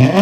Hey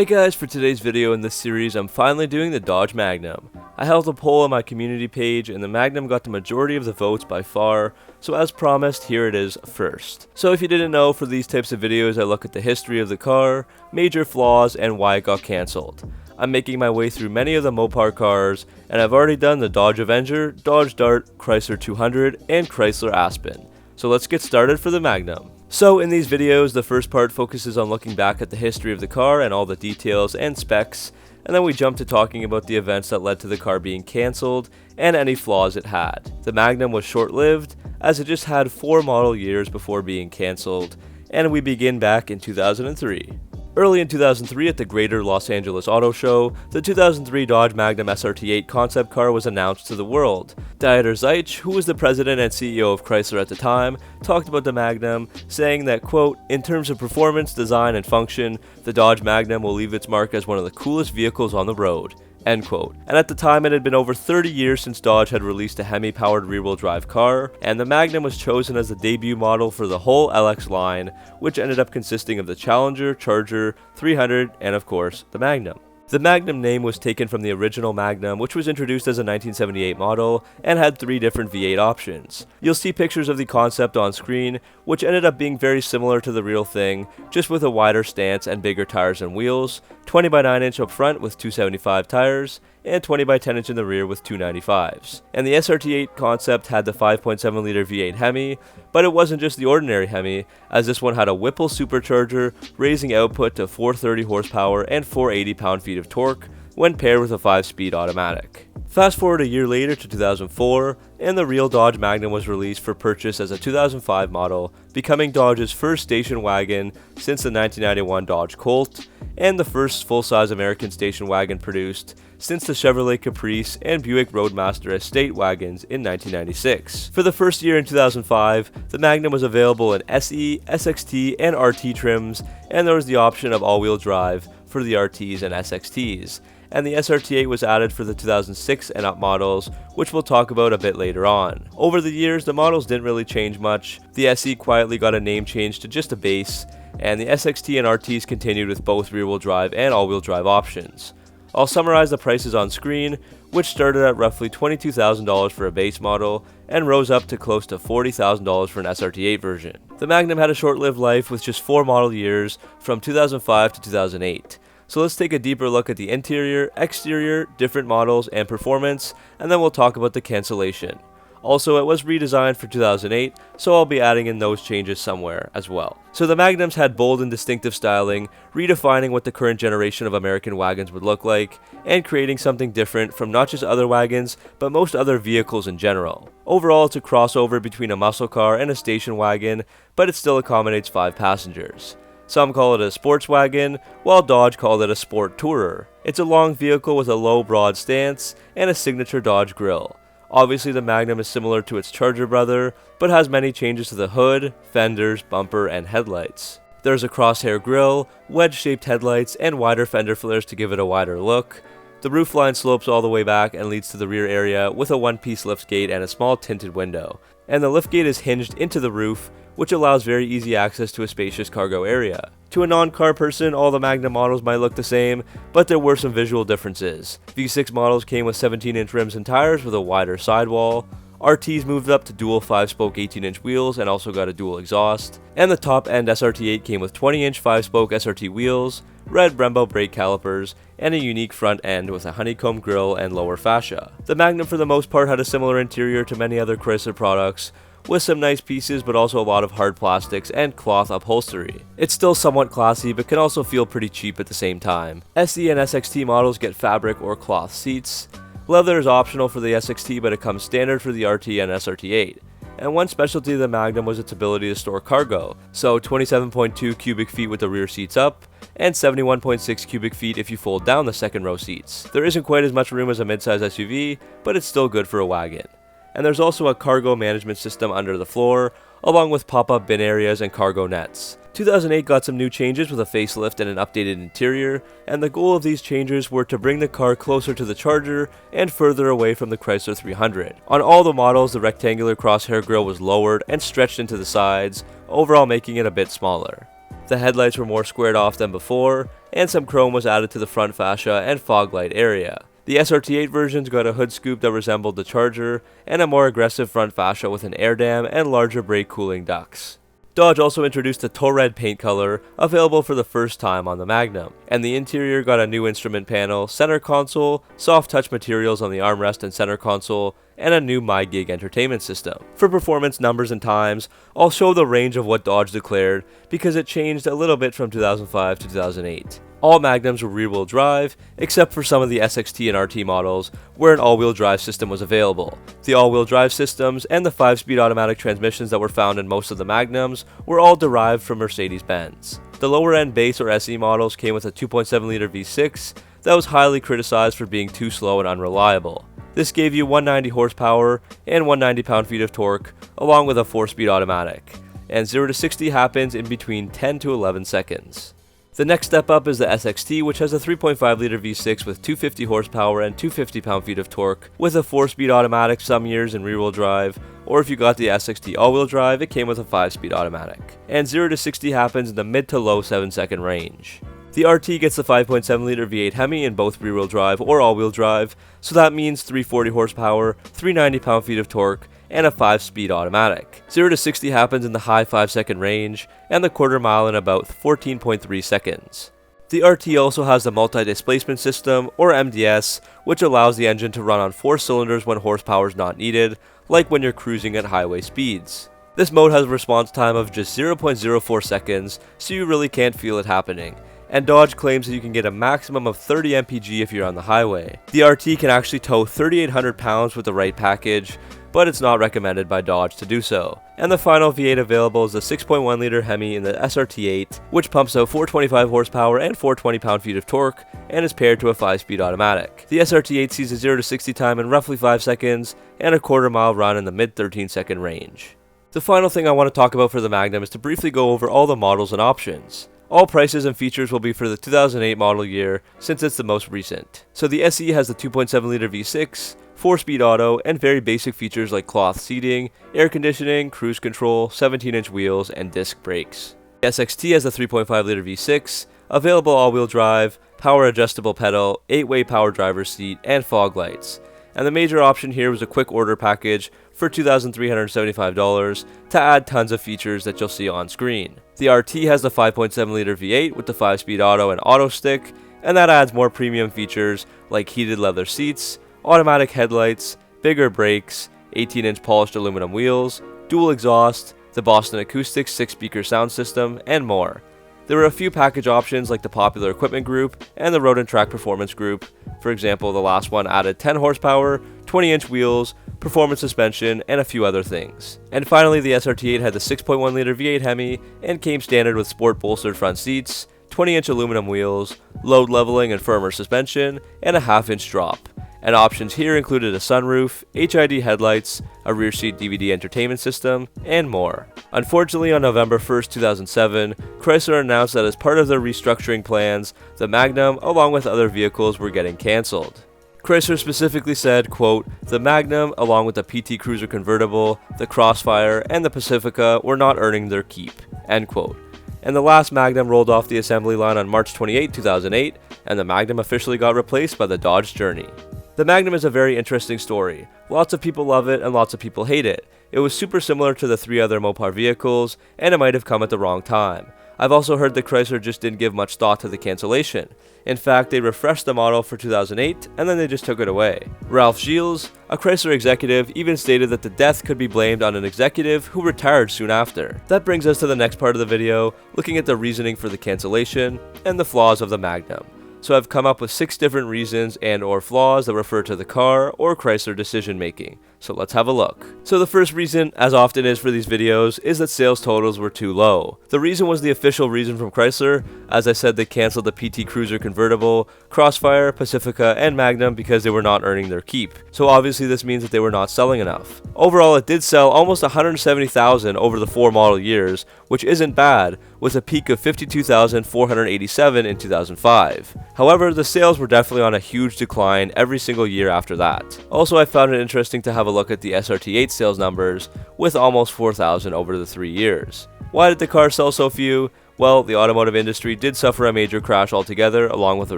guys, for today's video in this series, I'm finally doing the Dodge Magnum. I held a poll on my community page and the Magnum got the majority of the votes by far, so as promised, here it is first. So if you didn't know, for these types of videos I look at the history of the car, major flaws, and why it got cancelled. I'm making my way through many of the Mopar cars, and I've already done the Dodge Avenger, Dodge Dart, Chrysler 200, and Chrysler Aspen. So let's get started for the Magnum. So in these videos, the first part focuses on looking back at the history of the car and all the details and specs, and then we jump to talking about the events that led to the car being cancelled and any flaws it had. The Magnum was short-lived, as it just had 4 model years before being cancelled, and we begin back in 2003. Early in 2003 at the Greater Los Angeles Auto Show, the 2003 Dodge Magnum SRT8 concept car was announced to the world. Dieter Zych, who was the president and CEO of Chrysler at the time, talked about the Magnum, saying that, quote, "In terms of performance, design, and function, the Dodge Magnum will leave its mark as one of the coolest vehicles on the road." End quote. And at the time, it had been over 30 years since Dodge had released a Hemi-powered rear-wheel drive car, and the Magnum was chosen as the debut model for the whole LX line, which ended up consisting of the Challenger, Charger, 300, and of course, the Magnum. The Magnum name was taken from the original Magnum, which was introduced as a 1978 model and had 3 different V8 options. You'll see pictures of the concept on screen, which ended up being very similar to the real thing, just with a wider stance and bigger tires and wheels, 20 by 9 inch up front with 275 tires, and 20 by 10 inch in the rear with 295s. And the SRT8 concept had the 5.7 liter V8 Hemi, but it wasn't just the ordinary Hemi, as this one had a Whipple supercharger, raising output to 430 horsepower and 480 pound-feet of torque when paired with a 5-speed automatic. Fast forward a year later to 2004, and the real Dodge Magnum was released for purchase as a 2005 model, becoming Dodge's first station wagon since the 1991 Dodge Colt, and the first full-size American station wagon produced since the Chevrolet Caprice and Buick Roadmaster estate wagons in 1996. For the first year in 2005, the Magnum was available in SE, SXT, and RT trims, and there was the option of all-wheel drive for the RTs and SXTs. And the SRT8 was added for the 2006 and up models, which we'll talk about a bit later on. Over the years, the models didn't really change much. The SE quietly got a name change to just a base, and the SXT and RTs continued with both rear-wheel drive and all-wheel drive options. I'll summarize the prices on screen, which started at roughly $22,000 for a base model and rose up to close to $40,000 for an SRT8 version. The Magnum had a short-lived life with just 4 model years from 2005 to 2008. So let's take a deeper look at the interior, exterior, different models, and performance, and then we'll talk about the cancellation. Also, it was redesigned for 2008, so I'll be adding in those changes somewhere as well. So the Magnums had bold and distinctive styling, redefining what the current generation of American wagons would look like, and creating something different from not just other wagons, but most other vehicles in general. Overall, it's a crossover between a muscle car and a station wagon, but it still accommodates 5 passengers. Some call it a sports wagon, while Dodge called it a sport tourer. It's a long vehicle with a low, broad stance and a signature Dodge grille. Obviously, the Magnum is similar to its Charger brother, but has many changes to the hood, fenders, bumper, and headlights. There's a crosshair grille, wedge-shaped headlights, and wider fender flares to give it a wider look. The roofline slopes all the way back and leads to the rear area with a one-piece liftgate and a small tinted window. And the liftgate is hinged into the roof, which allows very easy access to a spacious cargo area. To a non-car person, all the Magnum models might look the same, but there were some visual differences. V6 models came with 17-inch rims and tires with a wider sidewall. RTs moved up to dual 5-spoke 18-inch wheels and also got a dual exhaust. And the top-end SRT8 came with 20-inch 5-spoke SRT wheels, red Brembo brake calipers, and a unique front end with a honeycomb grille and lower fascia. The Magnum for the most part had a similar interior to many other Chrysler products, with some nice pieces but also a lot of hard plastics and cloth upholstery. It's still somewhat classy but can also feel pretty cheap at the same time. SE and SXT models get fabric or cloth seats. Leather is optional for the SXT, but it comes standard for the RT and SRT8. And one specialty of the Magnum was its ability to store cargo, so 27.2 cubic feet with the rear seats up, and 71.6 cubic feet if you fold down the second row seats. There isn't quite as much room as a midsize SUV, but it's still good for a wagon. And there's also a cargo management system under the floor, along with pop-up bin areas and cargo nets. 2008 got some new changes with a facelift and an updated interior, and the goal of these changes were to bring the car closer to the Charger and further away from the Chrysler 300. On all the models, the rectangular crosshair grille was lowered and stretched into the sides, overall making it a bit smaller. The headlights were more squared off than before, and some chrome was added to the front fascia and fog light area. The SRT8 versions got a hood scoop that resembled the Charger, and a more aggressive front fascia with an air dam and larger brake cooling ducts. Dodge also introduced a tow red paint color, available for the first time on the Magnum, and the interior got a new instrument panel, center console, soft touch materials on the armrest and center console, and a new MyGig entertainment system. For performance numbers and times, I'll show the range of what Dodge declared because it changed a little bit from 2005 to 2008. All Magnums were rear-wheel drive, except for some of the SXT and RT models, where an all-wheel drive system was available. The all-wheel drive systems and the 5-speed automatic transmissions that were found in most of the Magnums were all derived from Mercedes-Benz. The lower-end base or SE models came with a 2.7-liter V6 that was highly criticized for being too slow and unreliable. This gave you 190 horsepower and 190 pound-feet of torque, along with a 4-speed automatic, and 0 to 60 happens in between 10 to 11 seconds. The next step up is the SXT, which has a 3.5-liter V6 with 250 horsepower and 250 pound-feet of torque, with a 4-speed automatic some years in rear-wheel drive, or if you got the SXT all-wheel drive, it came with a 5-speed automatic. And 0 to 60 happens in the mid to low 7-second range. The RT gets the 5.7-liter V8 Hemi in both rear-wheel drive or all-wheel drive, so that means 340 horsepower, 390 pound-feet of torque, and a 5-speed automatic. 0 to 60 happens in the high 5-second range, and the quarter mile in about 14.3 seconds. The RT also has the multi-displacement system, or MDS, which allows the engine to run on 4 cylinders when horsepower is not needed, like when you're cruising at highway speeds. This mode has a response time of just 0.04 seconds, so you really can't feel it happening. And Dodge claims that you can get a maximum of 30 mpg if you're on the highway. The RT can actually tow 3,800 pounds with the right package, but it's not recommended by Dodge to do so. And the final V8 available is the 6.1-liter Hemi in the SRT8, which pumps out 425 horsepower and 420 pound-feet of torque, and is paired to a 5-speed automatic. The SRT8 sees a 0 to 60 time in roughly 5 seconds, and a quarter mile run in the mid 13-second range. The final thing I want to talk about for the Magnum is to briefly go over all the models and options. All prices and features will be for the 2008 model year, since it's the most recent. So the SE has the 2.7-liter V6, 4-speed auto, and very basic features like cloth seating, air conditioning, cruise control, 17-inch wheels, and disc brakes. The SXT has the 3.5-liter V6, available all-wheel drive, power adjustable pedal, 8-way power driver's seat, and fog lights. And the major option here was a quick order package for $2,375 to add tons of features that you'll see on screen. The RT has the 5.7-liter V8 with the 5-speed auto and auto stick, and that adds more premium features like heated leather seats, automatic headlights, bigger brakes, 18-inch polished aluminum wheels, dual exhaust, the Boston Acoustics 6-speaker sound system, and more. There were a few package options like the Popular Equipment Group and the Road and Track Performance Group. For example, the last one added 10 horsepower, 20-inch wheels, performance suspension, and a few other things. And finally, the SRT8 had the 6.1-liter V8 Hemi and came standard with sport bolstered front seats, 20-inch aluminum wheels, load leveling and firmer suspension, and a half-inch drop. And options here included a sunroof, HID headlights, a rear seat DVD entertainment system, and more. Unfortunately, on November 1st, 2007, Chrysler announced that as part of their restructuring plans, the Magnum, along with other vehicles, were getting cancelled. Chrysler specifically said, quote, "The Magnum, along with the PT Cruiser convertible, the Crossfire, and the Pacifica were not earning their keep," end quote. And the last Magnum rolled off the assembly line on March 28, 2008, and the Magnum officially got replaced by the Dodge Journey. The Magnum is a very interesting story. Lots of people love it and lots of people hate it. It was super similar to the 3 other Mopar vehicles, and it might have come at the wrong time. I've also heard that Chrysler just didn't give much thought to the cancellation. In fact, they refreshed the model for 2008, and then they just took it away. Ralph Gilles, a Chrysler executive, even stated that the death could be blamed on an executive who retired soon after. That brings us to the next part of the video, looking at the reasoning for the cancellation and the flaws of the Magnum. So I've come up with 6 different reasons and or flaws that refer to the car or Chrysler decision making. So let's have a look. So the first reason, as often is for these videos, is that sales totals were too low. The reason was the official reason from Chrysler. As I said, they canceled the PT Cruiser convertible, Crossfire, Pacifica, and Magnum because they were not earning their keep. So obviously this means that they were not selling enough. Overall, it did sell almost 170,000 over the 4 model years, which isn't bad, with a peak of 52,487 in 2005. However, the sales were definitely on a huge decline every single year after that. Also, I found it interesting to have a look at the SRT8 sales numbers, with almost 4,000 over the 3 years. Why did the car sell so few? Well, the automotive industry did suffer a major crash altogether along with a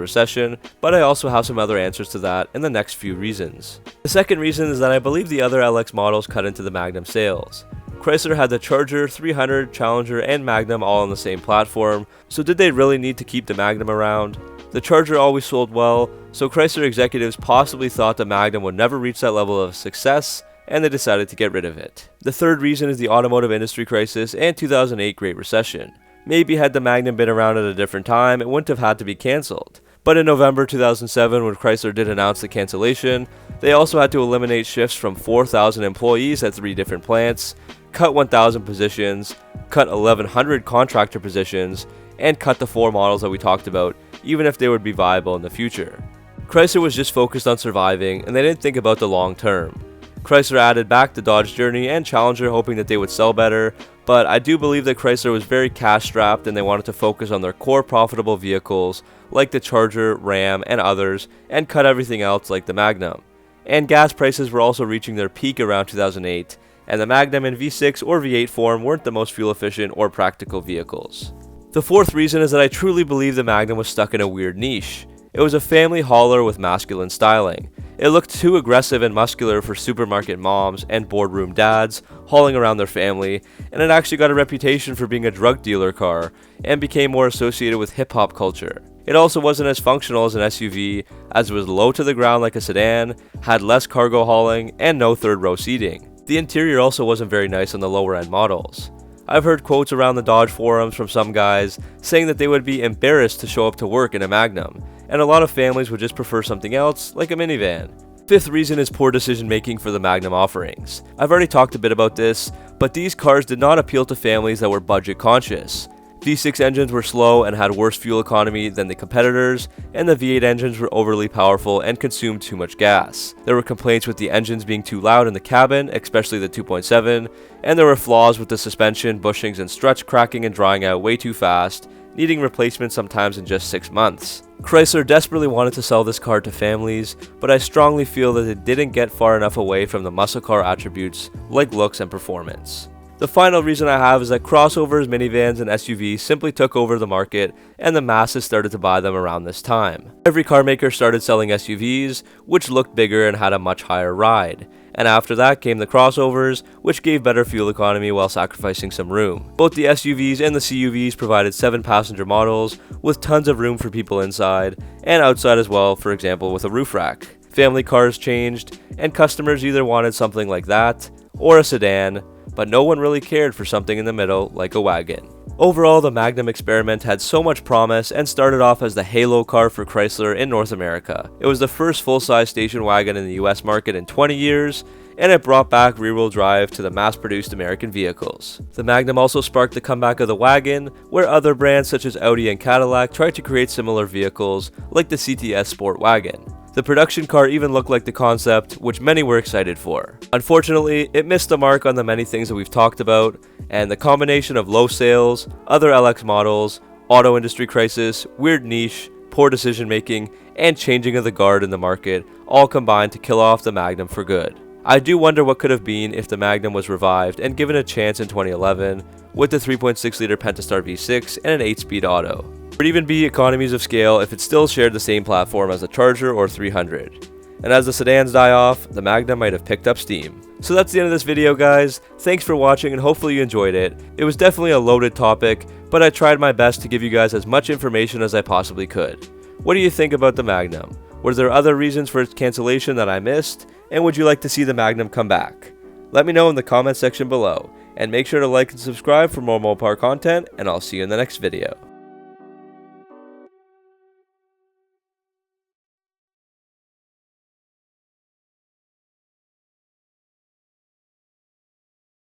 recession, but I also have some other answers to that in the next few reasons. The second reason is that I believe the other LX models cut into the Magnum sales. Chrysler had the Charger, 300, Challenger, and Magnum all on the same platform, so did they really need to keep the Magnum around? The Charger always sold well, so Chrysler executives possibly thought the Magnum would never reach that level of success, and they decided to get rid of it. The third reason is the automotive industry crisis and 2008 Great Recession. Maybe had the Magnum been around at a different time, it wouldn't have had to be cancelled. But in November 2007, when Chrysler did announce the cancellation, they also had to eliminate shifts from 4,000 employees at 3 different plants, cut 1,000 positions, cut 1,100 contractor positions, and cut the 4 models that we talked about, even if they would be viable in the future. Chrysler was just focused on surviving, and they didn't think about the long term. Chrysler added back the Dodge Journey and Challenger hoping that they would sell better, but I do believe that Chrysler was very cash strapped and they wanted to focus on their core profitable vehicles like the Charger, Ram, and others, and cut everything else like the Magnum. And gas prices were also reaching their peak around 2008, and the Magnum in V6 or V8 form weren't the most fuel efficient or practical vehicles. The fourth reason is that I truly believe the Magnum was stuck in a weird niche. It was a family hauler with masculine styling. It looked too aggressive and muscular for supermarket moms and boardroom dads hauling around their family, and it actually got a reputation for being a drug dealer car and became more associated with hip-hop culture. It also wasn't as functional as an SUV, as it was low to the ground like a sedan, had less cargo hauling, and no third row seating. The interior also wasn't very nice on the lower end models. I've heard quotes around the Dodge forums from some guys saying that they would be embarrassed to show up to work in a Magnum, and a lot of families would just prefer something else, like a minivan. Fifth reason is poor decision making for the Magnum offerings. I've already talked a bit about this, but these cars did not appeal to families that were budget conscious. V6 engines were slow and had worse fuel economy than the competitors, and the V8 engines were overly powerful and consumed too much gas. There were complaints with the engines being too loud in the cabin, especially the 2.7, and there were flaws with the suspension, bushings, and struts cracking and drying out way too fast, needing replacement sometimes in just 6 months. Chrysler desperately wanted to sell this car to families, but I strongly feel that it didn't get far enough away from the muscle car attributes like looks and performance. The final reason I have is that crossovers, minivans, and SUVs simply took over the market, and the masses started to buy them around this time. Every car maker started selling SUVs, which looked bigger and had a much higher ride. And after that came the crossovers, which gave better fuel economy while sacrificing some room. Both the SUVs and the CUVs provided 7-passenger models, with tons of room for people inside, and outside as well, for example with a roof rack. Family cars changed, and customers either wanted something like that, or a sedan, but no one really cared for something in the middle like a wagon. Overall, the Magnum experiment had so much promise and started off as the halo car for Chrysler in North America. It was the first full-size station wagon in the US market in 20 years, and it brought back rear-wheel drive to the mass-produced American vehicles. The Magnum also sparked the comeback of the wagon, where other brands such as Audi and Cadillac tried to create similar vehicles like the CTS Sport Wagon. The production car even looked like the concept, which many were excited for. Unfortunately, it missed the mark on the many things that we've talked about, and the combination of low sales, other LX models, auto industry crisis, weird niche, poor decision making, and changing of the guard in the market all combined to kill off the Magnum for good. I do wonder what could have been if the Magnum was revived and given a chance in 2011 with the 3.6-liter Pentastar V6 and an 8-speed auto. Or even be economies of scale if it still shared the same platform as the Charger or 300. And as the sedans die off, the Magnum might have picked up steam. So that's the end of this video, guys. Thanks for watching and hopefully you enjoyed it. It was definitely a loaded topic, but I tried my best to give you guys as much information as I possibly could. What do you think about the Magnum? Were there other reasons for its cancellation that I missed? And would you like to see the Magnum come back? Let me know in the comment section below. And make sure to like and subscribe for more Mopar content, and I'll see you in the next video.